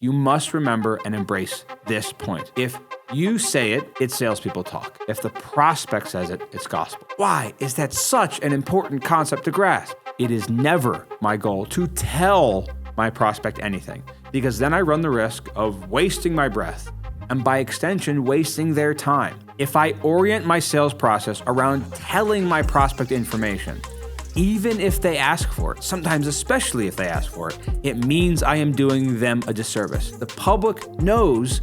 you must remember and embrace this point. If you say it, it's salespeople talk. If the prospect says it, it's gospel. Why is that such an important concept to grasp? It is never my goal to tell my prospect anything, because then I run the risk of wasting my breath and by extension, wasting their time. If I orient my sales process around telling my prospect information, even if they ask for it, sometimes especially if they ask for it, it means I am doing them a disservice. The public knows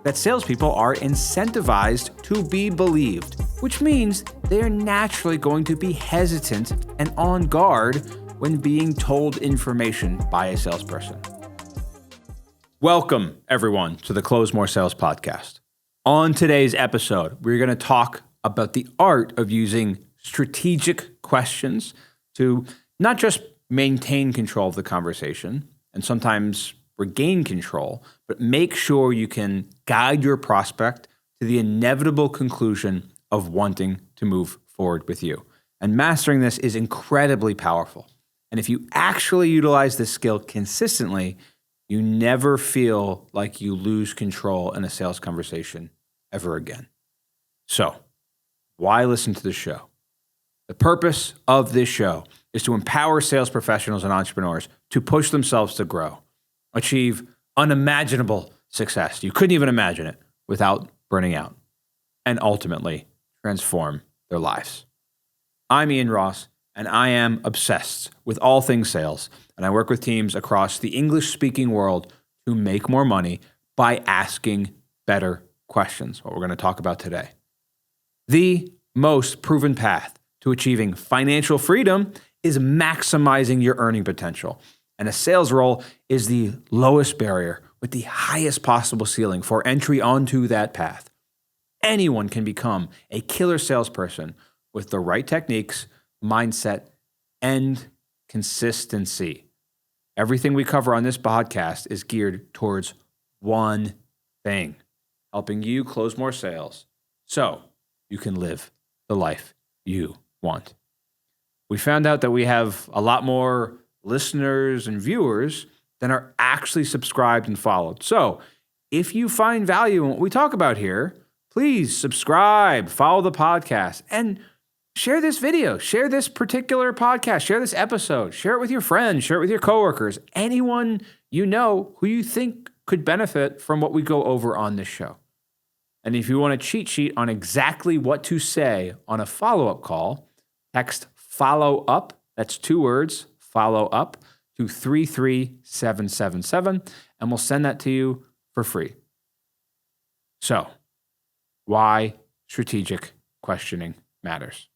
that salespeople are incentivized to be believed, which means they are naturally going to be hesitant and on guard when being told information by a salesperson. Welcome, everyone, to the Close More Sales podcast. On today's episode, we're going to talk about the art of using strategic questions to not just maintain control of the conversation and sometimes regain control, but make sure you can guide your prospect to the inevitable conclusion of wanting to move forward with you. And mastering this is incredibly powerful. And if you actually utilize this skill consistently, you never feel like you lose control in a sales conversation ever again. So, why listen to the show? The purpose of this show is to empower sales professionals and entrepreneurs to push themselves to grow, achieve unimaginable success. You couldn't even imagine it without burning out, and ultimately transform their lives. I'm Ian Ross, and I am obsessed with all things sales, and I work with teams across the English-speaking world to make more money by asking better questions, what we're going to talk about today. The most proven path to achieving financial freedom is maximizing your earning potential, and a sales role is the lowest barrier with the highest possible ceiling for entry onto that path. Anyone can become a killer salesperson with the right techniques, mindset, and consistency. Everything we cover on this podcast is geared towards one thing: helping you close more sales so you can live the life you want. We found out that we have a lot more listeners and viewers than are actually subscribed and followed. So if you find value in what we talk about here, please subscribe, follow the podcast, and share this video, share this particular podcast, share this episode, share it with your friends, share it with your coworkers, anyone you know who you think could benefit from what we go over on this show. And if you want a cheat sheet on exactly what to say on a follow-up call, text follow up, that's 2 words, follow up, to 33777, and we'll send that to you for free. So, why strategic questioning matters.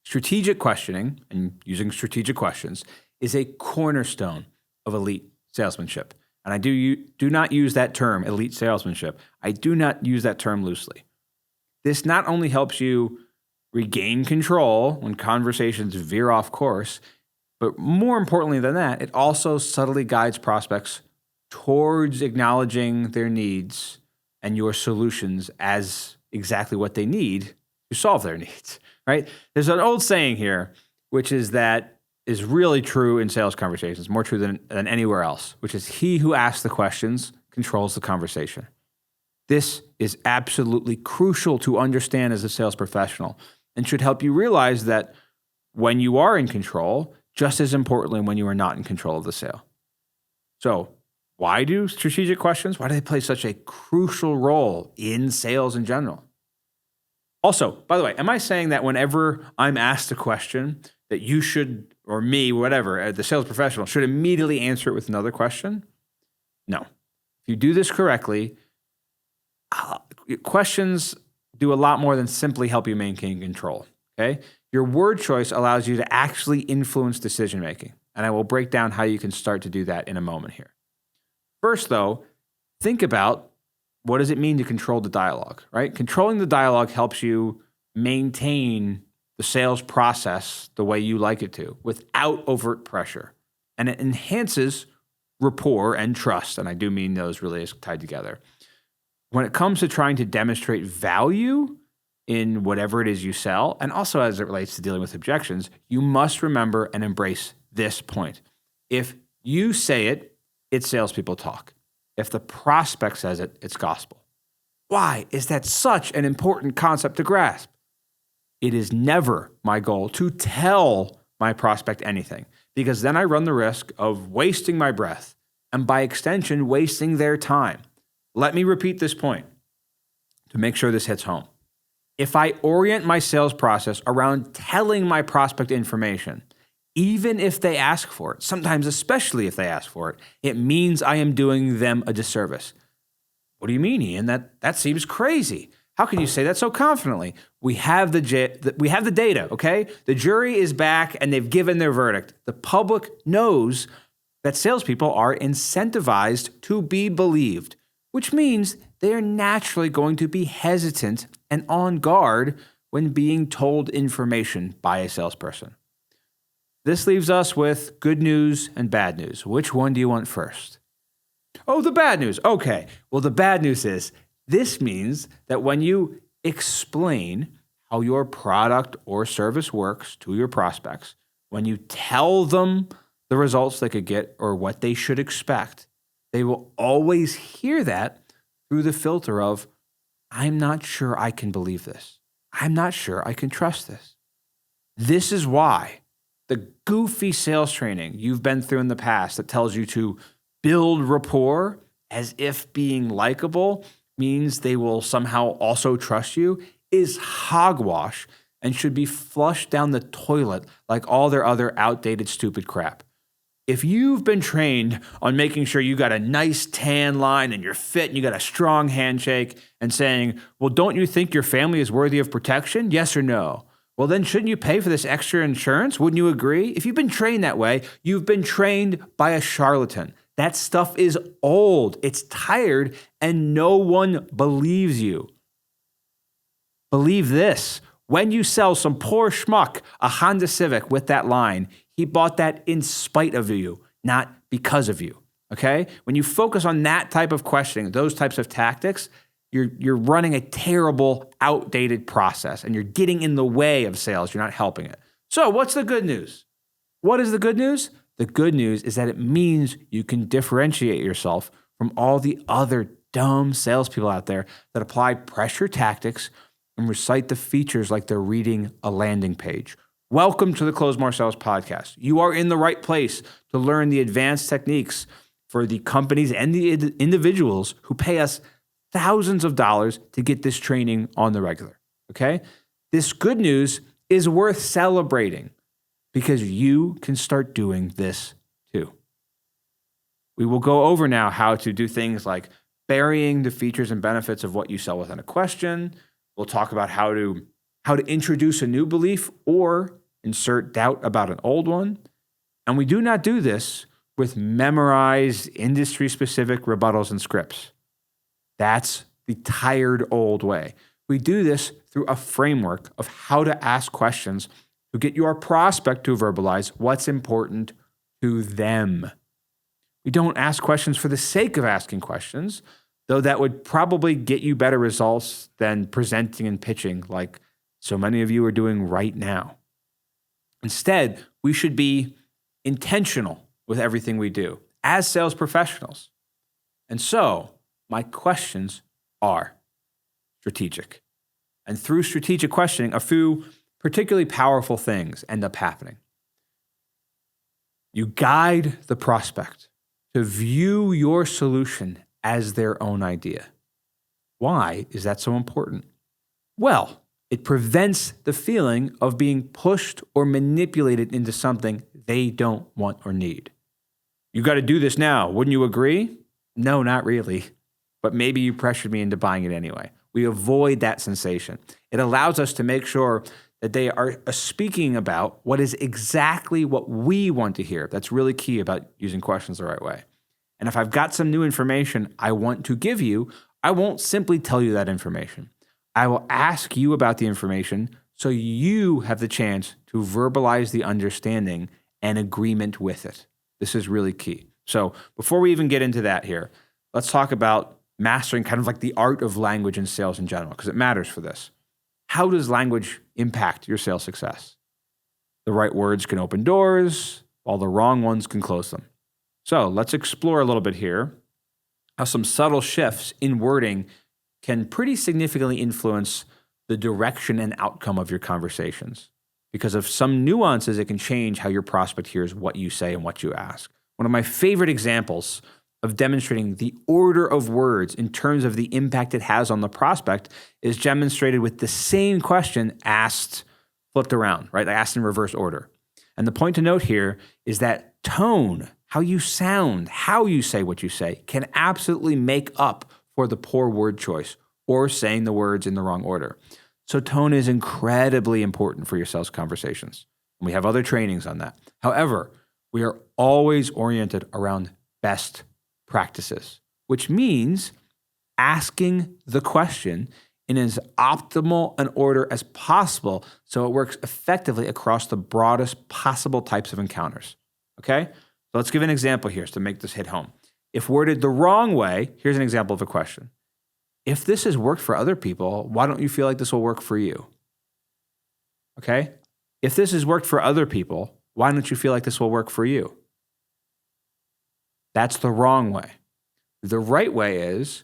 Strategic questioning, and using strategic questions, is a cornerstone of elite salesmanship. And I do not use that term, elite salesmanship. I do not use that term loosely. This not only helps you regain control when conversations veer off course, but more importantly than that, it also subtly guides prospects towards acknowledging their needs and your solutions as exactly what they need to solve their needs, right? There's an old saying here, which is really true in sales conversations, more true than anywhere else, which is he who asks the questions controls the conversation. This is absolutely crucial to understand as a sales professional and should help you realize that when you are in control, just as importantly when you are not in control of the sale. So why do strategic questions, why do they play such a crucial role in sales in general? Also, by the way, am I saying that whenever I'm asked a question that you should, or me, whatever, the sales professional should immediately answer it with another question? No. If you do this correctly, questions do a lot more than simply help you maintain control, okay? Your word choice allows you to actually influence decision-making, and I will break down how you can start to do that in a moment here. First, though, think about what does it mean to control the dialogue, right? Controlling the dialogue helps you maintain the sales process the way you like it to without overt pressure, and it enhances rapport and trust, and I do mean those really is tied together. When it comes to trying to demonstrate value in whatever it is you sell, and also as it relates to dealing with objections, you must remember and embrace this point. If you say it, it's salespeople talk. If the prospect says it, it's gospel. Why is that such an important concept to grasp? It is never my goal to tell my prospect anything, because then I run the risk of wasting my breath and by extension, wasting their time. Let me repeat this point to make sure this hits home. If I orient my sales process around telling my prospect information, even if they ask for it, sometimes especially if they ask for it, it means I am doing them a disservice. What do you mean, Ian? That seems crazy. How can you say that so confidently? We have the data, okay? The jury is back and they've given their verdict. The public knows that salespeople are incentivized to be believed, which means they are naturally going to be hesitant and on guard when being told information by a salesperson. This leaves us with good news and bad news. Which one do you want first? Oh, the bad news. Okay. Well, the bad news is this means that when you explain how your product or service works to your prospects, when you tell them the results they could get or what they should expect, they will always hear that through the filter of, I'm not sure I can believe this. I'm not sure I can trust this. This is why the goofy sales training you've been through in the past that tells you to build rapport as if being likable means they will somehow also trust you is hogwash and should be flushed down the toilet like all their other outdated stupid crap. If you've been trained on making sure you got a nice tan line and you're fit and you got a strong handshake and saying, well, don't you think your family is worthy of protection? Yes or no? Well, then shouldn't you pay for this extra insurance? Wouldn't you agree? If you've been trained that way, you've been trained by a charlatan. That stuff is old, it's tired, and no one believes you. Believe this. When you sell some poor schmuck a Honda Civic with that line, he bought that in spite of you, not because of you, okay? When you focus on that type of questioning, those types of tactics, you're running a terrible, outdated process, and you're getting in the way of sales. You're not helping it. So what's the good news? What is the good news? The good news is that it means you can differentiate yourself from all the other dumb salespeople out there that apply pressure tactics and recite the features like they're reading a landing page. Welcome to the Close More Sales podcast. You are in the right place to learn the advanced techniques for the companies and the individuals who pay us thousands of dollars to get this training on the regular, okay? This good news is worth celebrating because you can start doing this too. We will go over now how to do things like burying the features and benefits of what you sell within a question. We'll talk about how to introduce a new belief or insert doubt about an old one. And we do not do this with memorized industry-specific rebuttals and scripts. That's the tired old way. We do this through a framework of how to ask questions to get your prospect to verbalize what's important to them. We don't ask questions for the sake of asking questions, though that would probably get you better results than presenting and pitching like so many of you are doing right now. Instead, we should be intentional with everything we do as sales professionals. And so, my questions are strategic. And through strategic questioning, a few particularly powerful things end up happening. You guide the prospect to view your solution as their own idea. Why is that so important? Well, it prevents the feeling of being pushed or manipulated into something they don't want or need. You got to do this now. Wouldn't you agree? No, not really. But maybe you pressured me into buying it anyway. We avoid that sensation. It allows us to make sure that they are speaking about what is exactly what we want to hear. That's really key about using questions the right way. And if I've got some new information I want to give you, I won't simply tell you that information. I will ask you about the information so you have the chance to verbalize the understanding and agreement with it. This is really key. So before we even get into that here, let's talk about mastering kind of like the art of language in sales in general, because it matters for this. How does language impact your sales success? The right words can open doors, while the wrong ones can close them. So let's explore a little bit here how some subtle shifts in wording can pretty significantly influence the direction and outcome of your conversations. Because of some nuances, it can change how your prospect hears what you say and what you ask. One of my favorite examples of demonstrating the order of words in terms of the impact it has on the prospect is demonstrated with the same question asked, flipped around, right? Asked in reverse order. And the point to note here is that tone, how you sound, how you say what you say, can absolutely make up for the poor word choice or saying the words in the wrong order. So tone is incredibly important for your sales conversations. And we have other trainings on that. However, we are always oriented around best practices, which means asking the question in as optimal an order as possible so it works effectively across the broadest possible types of encounters. Okay? So let's give an example here to make this hit home. If worded the wrong way, here's an example of a question. If this has worked for other people, why don't you feel like this will work for you? Okay? If this has worked for other people, why don't you feel like this will work for you? That's the wrong way. The right way is,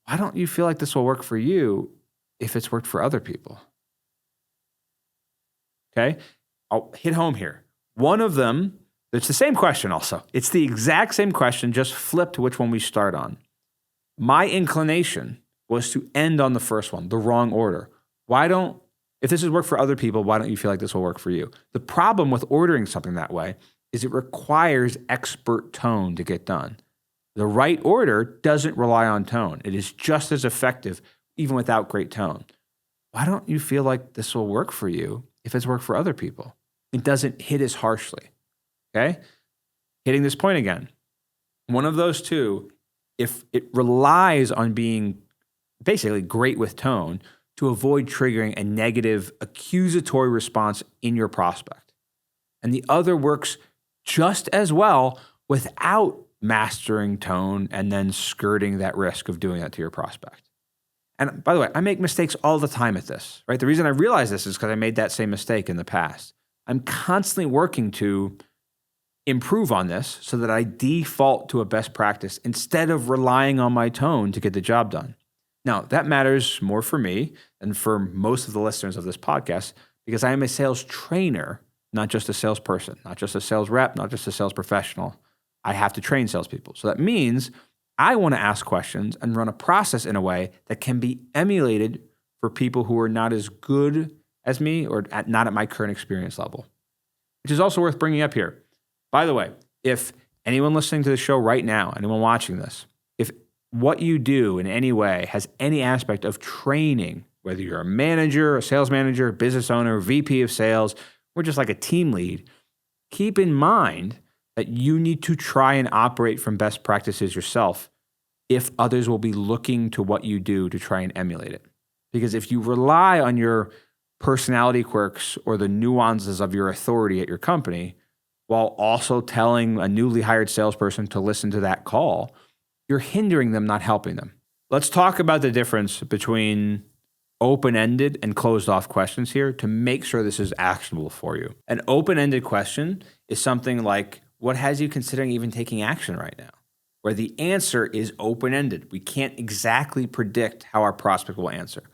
why don't you feel like this will work for you if it's worked for other people? Okay? I'll hit home here. One of them, it's the same question also. It's the exact same question, just flip to which one we start on. My inclination was to end on the first one, the wrong order. If this has worked for other people, why don't you feel like this will work for you? The problem with ordering something that way is it requires expert tone to get done. The right order doesn't rely on tone. It is just as effective even without great tone. Why don't you feel like this will work for you if it's worked for other people? It doesn't hit as harshly. Okay? Hitting this point again. One of those two, if it relies on being basically great with tone to avoid triggering a negative accusatory response in your prospect. And the other works just as well without mastering tone and then skirting that risk of doing that to your prospect. And by the way, I make mistakes all the time at this, right? The reason I realize this is because I made that same mistake in the past. I'm constantly working to improve on this so that I default to a best practice instead of relying on my tone to get the job done. Now, that matters more for me than for most of the listeners of this podcast because I am a sales trainer, not just a salesperson, not just a sales rep, not just a sales professional. I have to train salespeople. So that means I want to ask questions and run a process in a way that can be emulated for people who are not as good as me or not at my current experience level, which is also worth bringing up here. By the way, if anyone listening to the show right now, anyone watching this, if what you do in any way has any aspect of training, whether you're a manager, a sales manager, a business owner, VP of sales, or just like a team lead, keep in mind that you need to try and operate from best practices yourself if others will be looking to what you do to try and emulate it. Because if you rely on your personality quirks or the nuances of your authority at your company, while also telling a newly hired salesperson to listen to that call, you're hindering them, not helping them. Let's talk about the difference between open-ended and closed-off questions here to make sure this is actionable for you. An open-ended question is something like, what has you considering even taking action right now? Where the answer is open-ended. We can't exactly predict how our prospect will answer.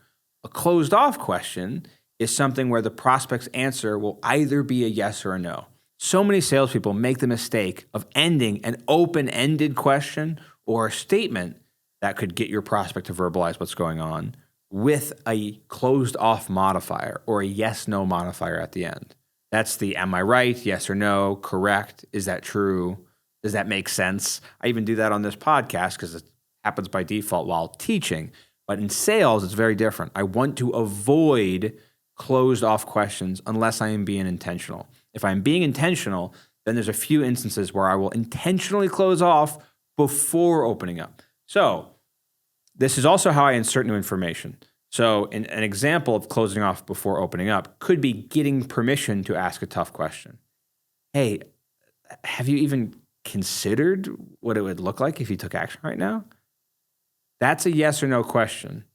A closed-off question is something where the prospect's answer will either be a yes or a no. So many salespeople make the mistake of ending an open-ended question or a statement that could get your prospect to verbalize what's going on with a closed-off modifier or a yes-no modifier at the end. That's the am I right, yes or no, correct, is that true, does that make sense? I even do that on this podcast because it happens by default while teaching. But in sales, it's very different. I want to avoid closed-off questions unless I am being intentional. If I'm being intentional, then there's a few instances where I will intentionally close off before opening up. So this is also how I insert new information. So an example of closing off before opening up could be getting permission to ask a tough question. Hey, have you even considered what it would look like if you took action right now? That's a yes or no question,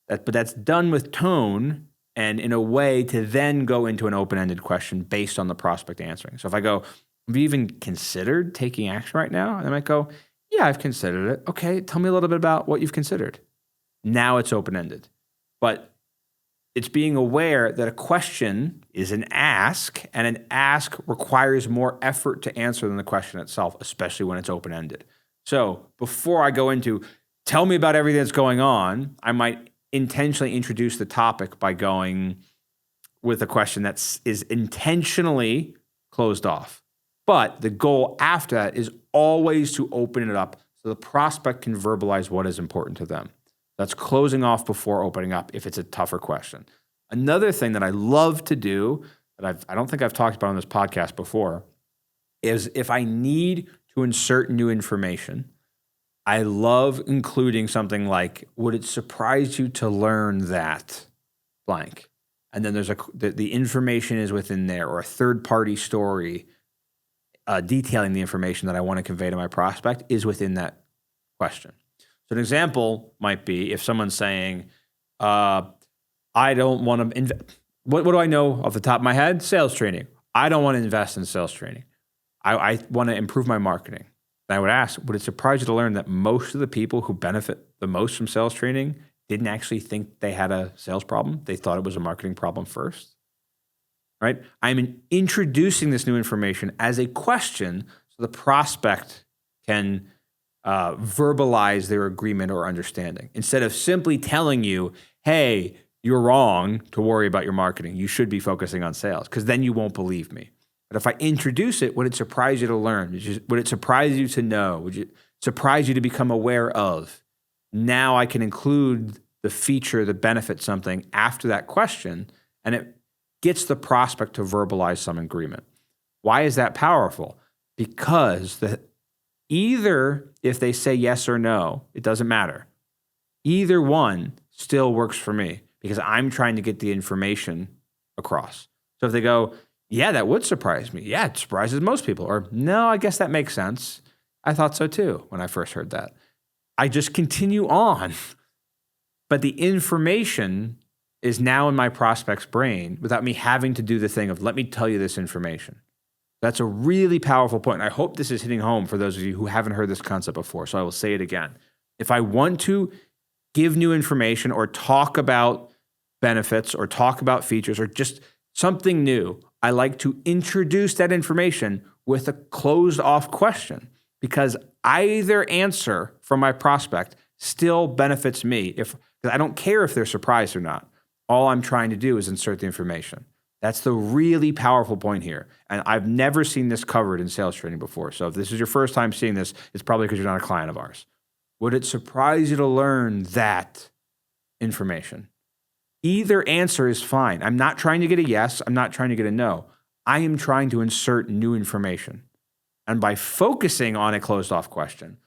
but that's done with tone and in a way to then go into an open-ended question based on the prospect answering. So if I go, have you even considered taking action right now? And I might go, Yeah, I've considered it. Okay, tell me a little bit about what you've considered. Now it's open-ended. But it's being aware that a question is an ask, and an ask requires more effort to answer than the question itself, especially when it's open-ended. So before I go into, tell me about everything that's going on, I might intentionally introduce the topic by going with a question that is intentionally closed off. But the goal after that is always to open it up so the prospect can verbalize what is important to them. That's closing off before opening up if it's a tougher question. Another thing that I love to do that I don't think I've talked about on this podcast before is if I need to insert new information, I love including something like, would it surprise you to learn that blank? And then there's the information is within there, or a third-party story detailing the information that I want to convey to my prospect is within that question. So an example might be if someone's saying, I don't want to what do I know off the top of my head? Sales training. I don't want to invest in sales training. I want to improve my marketing. And I would ask, would it surprise you to learn that most of the people who benefit the most from sales training didn't actually think they had a sales problem? They thought it was a marketing problem first, right? I'm introducing this new information as a question so the prospect can verbalize their agreement or understanding. Instead of simply telling you, hey, you're wrong to worry about your marketing. You should be focusing on sales, because then you won't believe me. But if I introduce it, would it surprise you to learn? Would it surprise you to know? Would it surprise you to become aware of? Now I can include the feature, the benefit, something after that question, and it gets the prospect to verbalize some agreement. Why is that powerful? Because either if they say yes or no, it doesn't matter. Either one still works for me because I'm trying to get the information across. So if they go, yeah, that would surprise me. Yeah, it surprises most people. Or no, I guess that makes sense. I thought so too when I first heard that. I just continue on. But the information is now in my prospect's brain without me having to do the thing of, let me tell you this information. That's a really powerful point. I hope this is hitting home for those of you who haven't heard this concept before, so I will say it again. If I want to give new information or talk about benefits or talk about features or just something new, I like to introduce that information with a closed-off question, because either answer from my prospect still benefits me. Because I don't care if they're surprised or not. All I'm trying to do is insert the information. That's the really powerful point here. And I've never seen this covered in sales training before. So if this is your first time seeing this, it's probably because you're not a client of ours. Would it surprise you to learn that information? Either answer is fine. I'm not trying to get a yes. I'm not trying to get a no. I am trying to insert new information. And by focusing on a closed-off question,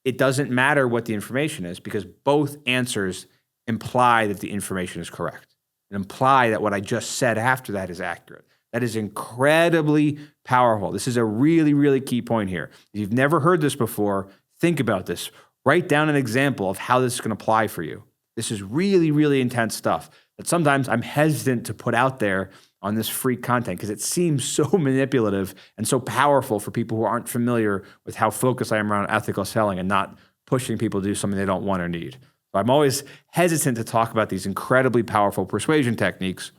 it doesn't matter what the information is, because both answers imply that the information is correct and imply that what I just said after that is accurate. That is incredibly powerful. This is a really, really key point here. If you've never heard this before, think about this. Write down an example of how this is going to apply for you. This is really, really intense stuff that sometimes I'm hesitant to put out there on this free content because it seems so manipulative and so powerful for people who aren't familiar with how focused I am around ethical selling and not pushing people to do something they don't want or need. So I'm always hesitant to talk about these incredibly powerful persuasion techniques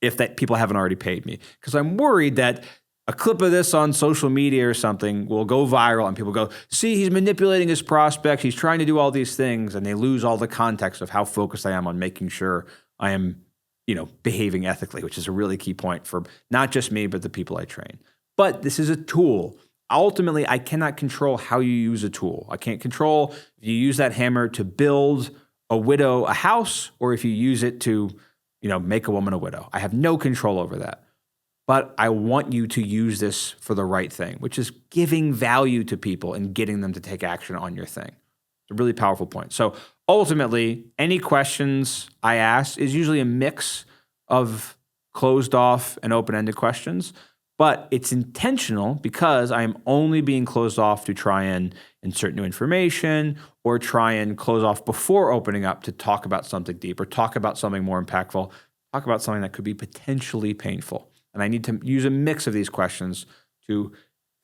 if that people haven't already paid me, because I'm worried that a clip of this on social media or something will go viral and people go, see, he's manipulating his prospects. He's trying to do all these things. And they lose all the context of how focused I am on making sure I am, behaving ethically, which is a really key point for not just me, but the people I train. But this is a tool. Ultimately, I cannot control how you use a tool. I can't control if you use that hammer to build a widow a house or if you use it to, make a woman a widow. I have no control over that. But I want you to use this for the right thing, which is giving value to people and getting them to take action on your thing. It's a really powerful point. So ultimately, any questions I ask is usually a mix of closed off and open-ended questions, but it's intentional because I am only being closed off to try and insert new information or try and close off before opening up to talk about something deep or talk about something more impactful, talk about something that could be potentially painful. And I need to use a mix of these questions to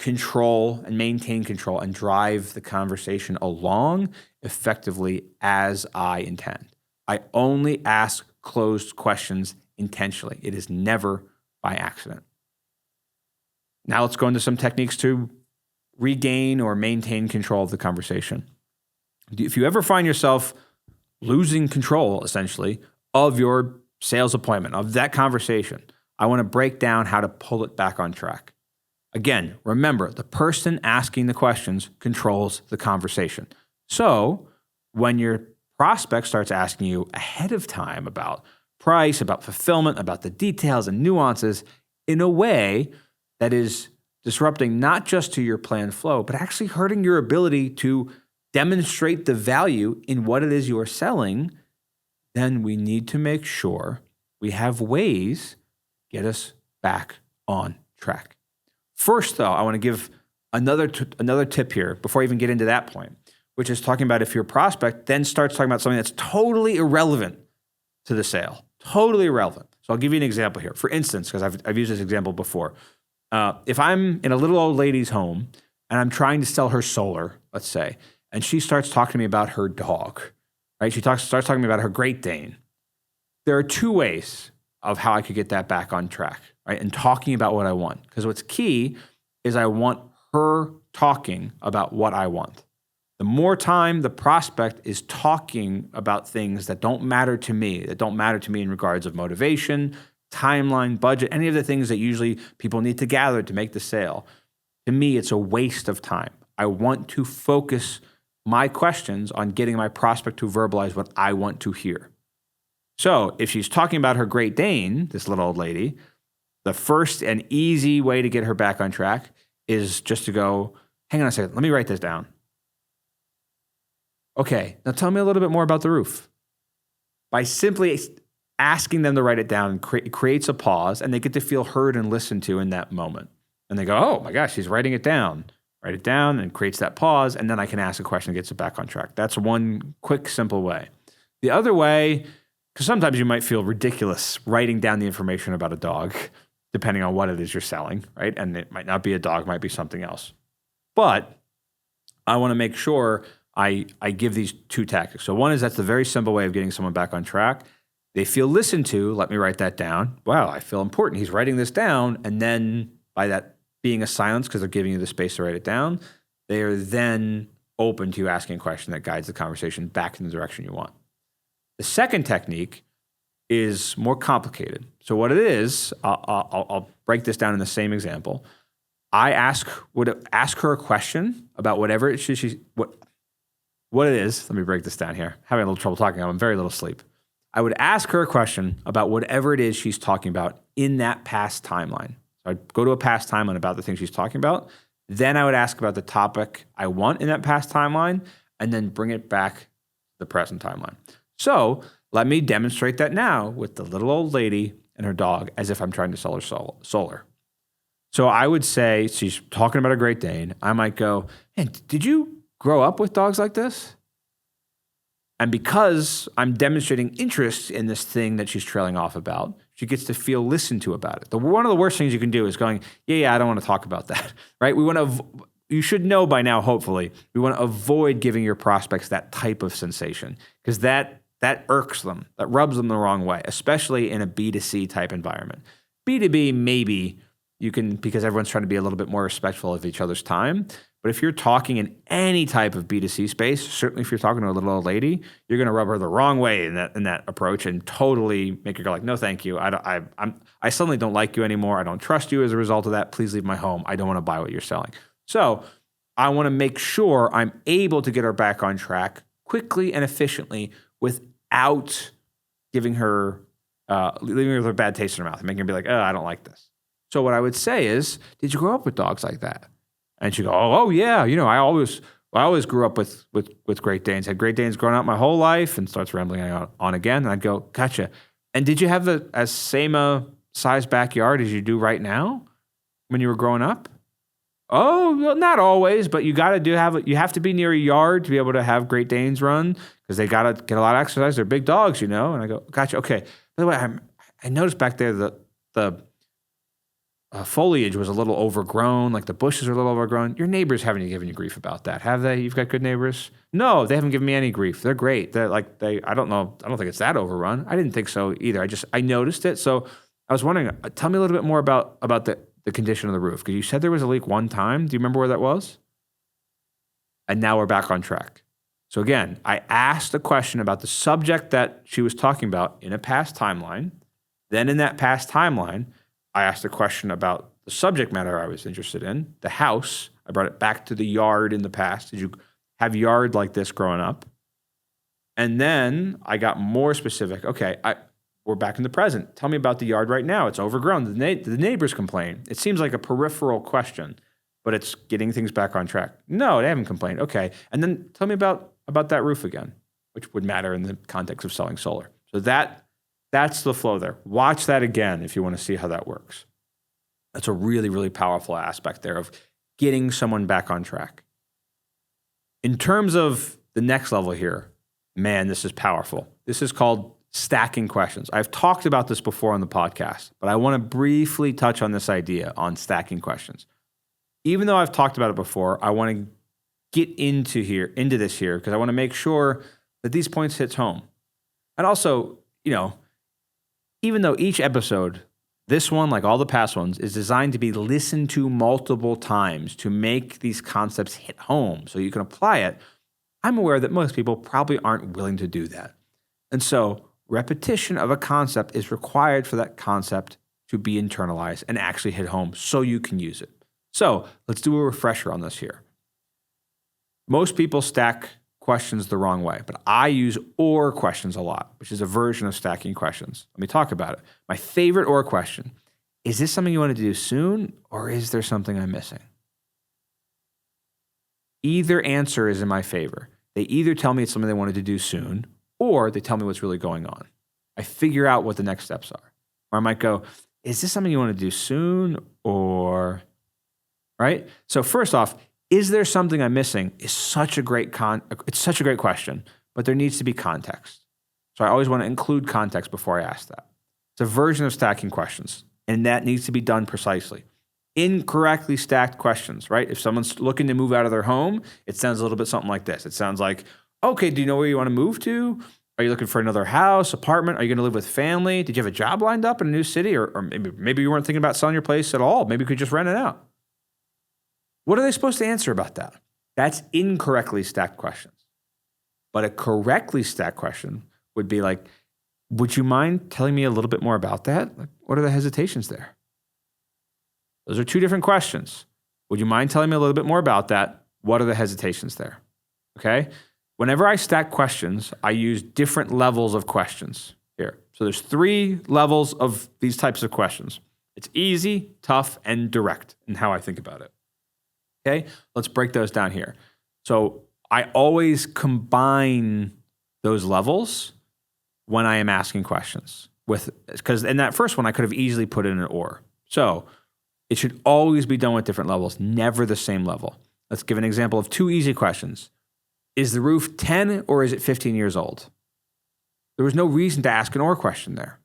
control and maintain control and drive the conversation along effectively as I intend. I only ask closed questions intentionally. It is never by accident. Now let's go into some techniques to regain or maintain control of the conversation. If you ever find yourself losing control, essentially, of your sales appointment, of that conversation, I want to break down how to pull it back on track. Again, remember, the person asking the questions controls the conversation. So when your prospect starts asking you ahead of time about price, about fulfillment, about the details and nuances in a way that is disrupting not just to your planned flow, but actually hurting your ability to demonstrate the value in what it is you are selling, then we need to make sure we have ways to get us back on track. First, though, I want to give another tip here before I even get into that point, which is talking about if your prospect then starts talking about something that's totally irrelevant to the sale, totally irrelevant. So I'll give you an example here. For instance, because I've used this example before. If I'm in a little old lady's home and I'm trying to sell her solar, let's say, and she starts talking to me about her dog, right? She starts talking to me about her Great Dane. There are two ways of how I could get that back on track, right? And talking about what I want. Because what's key is I want her talking about what I want. The more time the prospect is talking about things that don't matter to me, in regards of motivation, timeline, budget, any of the things that usually people need to gather to make the sale, to me, it's a waste of time. I want to focus my questions on getting my prospect to verbalize what I want to hear. So if she's talking about her Great Dane, this little old lady, the first and easy way to get her back on track is just to go, hang on a second, let me write this down. Okay, now tell me a little bit more about the roof. By simply asking them to write it down, it creates a pause, and they get to feel heard and listened to in that moment. And they go, oh my gosh, she's writing it down. Write it down and creates that pause, and then I can ask a question and gets it back on track. That's one quick, simple way. The other way, because sometimes you might feel ridiculous writing down the information about a dog, depending on what it is you're selling, right? And it might not be a dog, it might be something else. But I want to make sure I give these two tactics. So one is that's the very simple way of getting someone back on track. They feel listened to. Let me write that down. Wow, I feel important. He's writing this down. And then by that being a silence, because they're giving you the space to write it down, they are then open to you asking a question that guides the conversation back in the direction you want. The second technique is more complicated. So what it is, I'll break this down in the same example. I would ask her a question about whatever it is, what it is. Let me break this down here. Having a little trouble talking. I'm very little sleep. I would ask her a question about whatever it is she's talking about in that past timeline. So I'd go to a past timeline about the thing she's talking about. Then I would ask about the topic I want in that past timeline, and then bring it back to the present timeline. So let me demonstrate that now with the little old lady and her dog as if I'm trying to sell her solar. So I would say, she's talking about a Great Dane. I might go, hey, did you grow up with dogs like this? And because I'm demonstrating interest in this thing that she's trailing off about, she gets to feel listened to about it. One of the worst things you can do is going, yeah, I don't want to talk about that, right? You should know by now, hopefully, we want to avoid giving your prospects that type of sensation, because that irks them, that rubs them the wrong way, especially in a B2C type environment. B2B, maybe you can, because everyone's trying to be a little bit more respectful of each other's time. But if you're talking in any type of B2C space, certainly if you're talking to a little old lady, you're going to rub her the wrong way in that approach and totally make her go like, no, thank you. I suddenly don't like you anymore. I don't trust you as a result of that. Please leave my home. I don't want to buy what you're selling. So I want to make sure I'm able to get her back on track quickly and efficiently without giving her, leaving her with a bad taste in her mouth and making her be like, oh, I don't like this. So what I would say is, did you grow up with dogs like that? And she'd go, oh yeah, I always grew up with Great Danes. Had Great Danes growing up my whole life, and starts rambling on again. And I'd go, gotcha. And did you have the same size backyard as you do right now when you were growing up? Oh, well, not always, but you have to be near a yard to be able to have Great Danes run, because they got to get a lot of exercise. They're big dogs, And I go, gotcha. Okay. By the way, I noticed back there the foliage was a little overgrown, like the bushes are a little overgrown. Your neighbors haven't given you grief about that, have they? You've got good neighbors? No, they haven't given me any grief. They're great. I don't know. I don't think it's that overrun. I didn't think so either. I noticed it. So I was wondering, tell me a little bit more about the condition of the roof. Because you said there was a leak one time. Do you remember where that was? And now we're back on track. So again, I asked a question about the subject that she was talking about in a past timeline. Then in that past timeline, I asked a question about the subject matter I was interested in, the house. I brought it back to the yard in the past. Did you have yard like this growing up? And then I got more specific. Okay, we're back in the present. Tell me about the yard right now. It's overgrown. The neighbors complain. It seems like a peripheral question, but it's getting things back on track. No, they haven't complained. Okay, and then tell me about that roof again, which would matter in the context of selling solar. So that's the flow there. Watch that again if you want to see how that works. That's a really, really powerful aspect there of getting someone back on track. In terms of the next level here, man, this is powerful. This is called stacking questions. I've talked about this before on the podcast, but I want to briefly touch on this idea on stacking questions. Even though I've talked about it before, I want to get into this here because I want to make sure that these points hits home. And also, even though each episode, this one, like all the past ones, is designed to be listened to multiple times to make these concepts hit home so you can apply it, I'm aware that most people probably aren't willing to do that. And so repetition of a concept is required for that concept to be internalized and actually hit home so you can use it. So let's do a refresher on this here. Most people stack questions the wrong way, but I use or questions a lot, which is a version of stacking questions. Let me talk about it. My favorite or question, is this something you want to do soon, or is there something I'm missing? Either answer is in my favor. They either tell me it's something they wanted to do soon, or they tell me what's really going on. I figure out what the next steps are. Or I might go, is this something you want to do soon, or, right? So first off, is there something I'm missing? Is such a great it's such a great question, but there needs to be context. So I always want to include context before I ask that. It's a version of stacking questions, and that needs to be done precisely. Incorrectly stacked questions, right? If someone's looking to move out of their home, it sounds a little bit something like this. It sounds like, okay, do you know where you want to move to? Are you looking for another house, apartment? Are you going to live with family? Did you have a job lined up in a new city? Or maybe you weren't thinking about selling your place at all. Maybe you could just rent it out. What are they supposed to answer about that? That's incorrectly stacked questions. But a correctly stacked question would be like, would you mind telling me a little bit more about that? Like, what are the hesitations there? Those are two different questions. Would you mind telling me a little bit more about that? What are the hesitations there? Okay? Whenever I stack questions, I use different levels of questions here. So there's 3 levels of these types of questions. It's easy, tough, and direct in how I think about it. Okay, let's break those down here. So I always combine those levels when I am asking questions because in that first one, I could have easily put in an or. So it should always be done with different levels, never the same level. Let's give an example of 2 easy questions. Is the roof 10 or is it 15 years old? There was no reason to ask an or question there.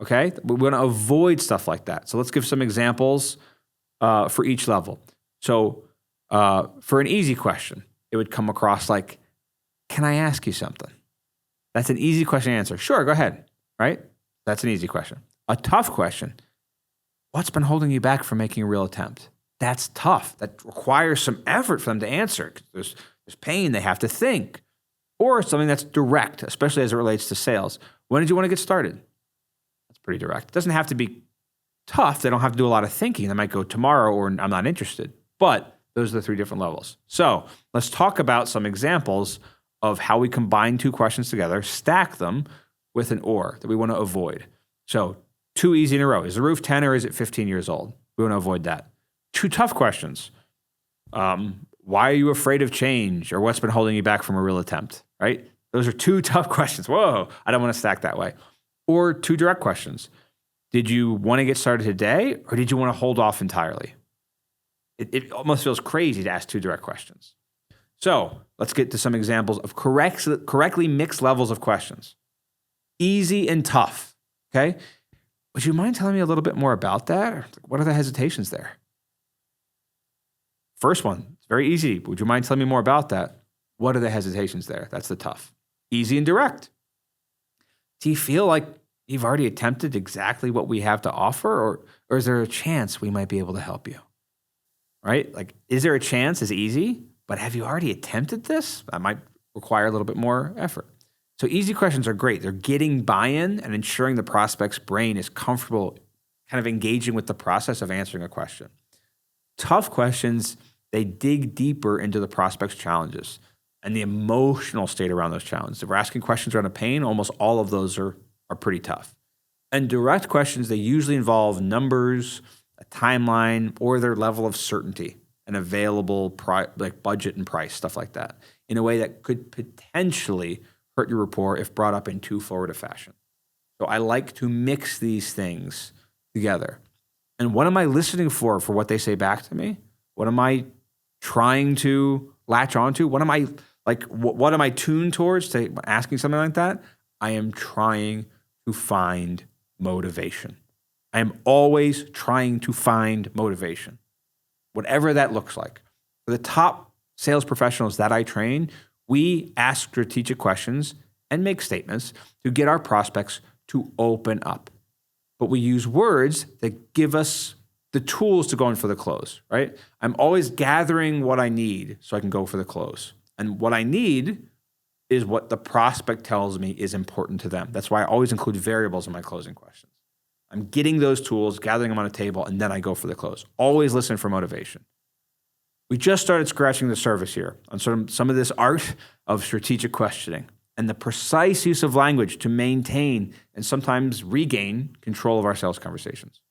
Okay, we want to avoid stuff like that. So let's give some examples for each level. So for an easy question, it would come across like, can I ask you something? That's an easy question to answer. Sure, go ahead, right? That's an easy question. A tough question, what's been holding you back from making a real attempt? That's tough. That requires some effort for them to answer. There's pain, they have to think. Or something that's direct, especially as it relates to sales. When did you want to get started? That's pretty direct. It doesn't have to be tough. They don't have to do a lot of thinking. They might go tomorrow or I'm not interested. But those are the 3 different levels. So let's talk about some examples of how we combine 2 questions together, stack them with an or that we want to avoid. So 2 easy in a row. Is the roof 10 or is it 15 years old? We want to avoid that. 2 tough questions. Why are you afraid of change or what's been holding you back from a real attempt, right? Those are 2 tough questions. Whoa, I don't want to stack that way. Or 2 direct questions. Did you want to get started today or did you want to hold off entirely? It almost feels crazy to ask 2 direct questions. So let's get to some examples of correctly mixed levels of questions. Easy and tough, okay? would you mind telling me a little bit more about that? Or what are the hesitations there? First one, it's very easy. Would you mind telling me more about that? What are the hesitations there? That's the tough. Easy and direct. Do you feel like you've already attempted exactly what we have to offer, or is there a chance we might be able to help you? Right? Like, is there a chance is easy, but have you already attempted this? That might require a little bit more effort. So easy questions are great. They're getting buy-in and ensuring the prospect's brain is comfortable kind of engaging with the process of answering a question. Tough questions, they dig deeper into the prospect's challenges and the emotional state around those challenges. If we're asking questions around a pain, almost all of those are pretty tough. And direct questions, they usually involve numbers, a timeline, or their level of certainty and available like budget and price, stuff like that, in a way that could potentially hurt your rapport if brought up in too forward a fashion. So I like to mix these things together. And what am I listening for what they say back to me? What am I trying to latch onto? What am I tuned towards to asking something like that? I am trying to find motivation. I am always trying to find motivation, whatever that looks like. For the top sales professionals that I train, we ask strategic questions and make statements to get our prospects to open up. But we use words that give us the tools to go in for the close, right? I'm always gathering what I need so I can go for the close. And what I need is what the prospect tells me is important to them. That's why I always include variables in my closing questions. I'm getting those tools, gathering them on a table, and then I go for the close. Always listen for motivation. We just started scratching the surface here on some of this art of strategic questioning and the precise use of language to maintain and sometimes regain control of our sales conversations.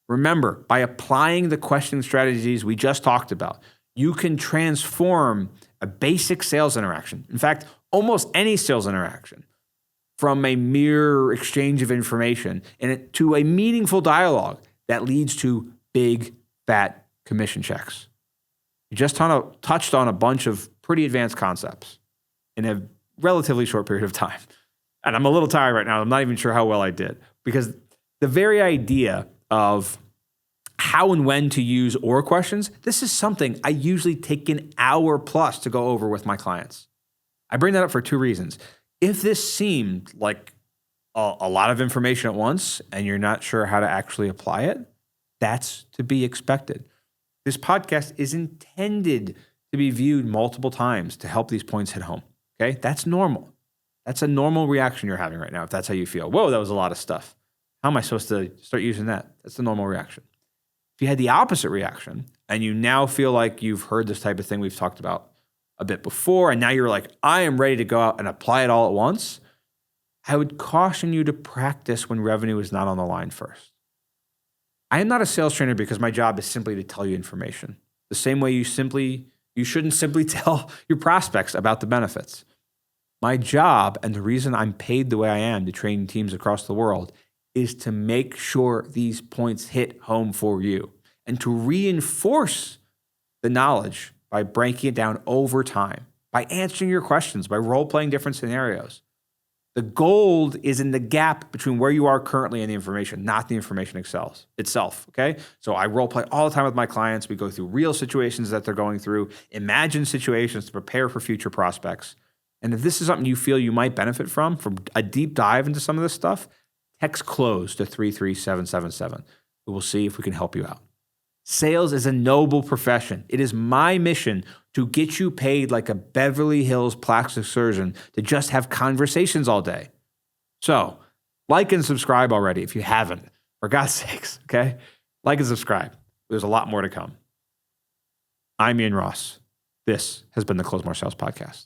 Remember, by applying the questioning strategies we just talked about, you can transform a basic sales interaction, in fact, almost any sales interaction, from a mere exchange of information to a meaningful dialogue that leads to big, fat commission checks. You just touched on a bunch of pretty advanced concepts in a relatively short period of time. And I'm a little tired right now. I'm not even sure how well I did, because the very idea of how and when to use or questions, this is something I usually take an hour plus to go over with my clients. I bring that up for two reasons. If this seemed like a lot of information at once and you're not sure how to actually apply it, that's to be expected. This podcast is intended to be viewed multiple times to help these points hit home. Okay? That's normal. That's a normal reaction you're having right now, if that's how you feel. Whoa, that was a lot of stuff. How am I supposed to start using that? That's the normal reaction. If you had the opposite reaction and you now feel like you've heard this type of thing we've talked about a bit before, and now you're like, I am ready to go out and apply it all at once, I would caution you to practice when revenue is not on the line first. I am not a sales trainer because my job is simply to tell you information. The same way you shouldn't simply tell your prospects about the benefits. My job, and the reason I'm paid the way I am to train teams across the world, is to make sure these points hit home for you and to reinforce the knowledge by breaking it down over time, by answering your questions, by role-playing different scenarios. The gold is in the gap between where you are currently and the information, not the information itself, okay? So I role-play all the time with my clients. We go through real situations that they're going through, imagine situations to prepare for future prospects. And if this is something you feel you might benefit from a deep dive into some of this stuff, text CLOSE to 33777. We will see if we can help you out. Sales is a noble profession. It is my mission to get you paid like a Beverly Hills plastic surgeon to just have conversations all day. So, like and subscribe already if you haven't, for God's sakes, okay? Like and subscribe. There's a lot more to come. I'm Ian Ross. This has been the Close More Sales Podcast.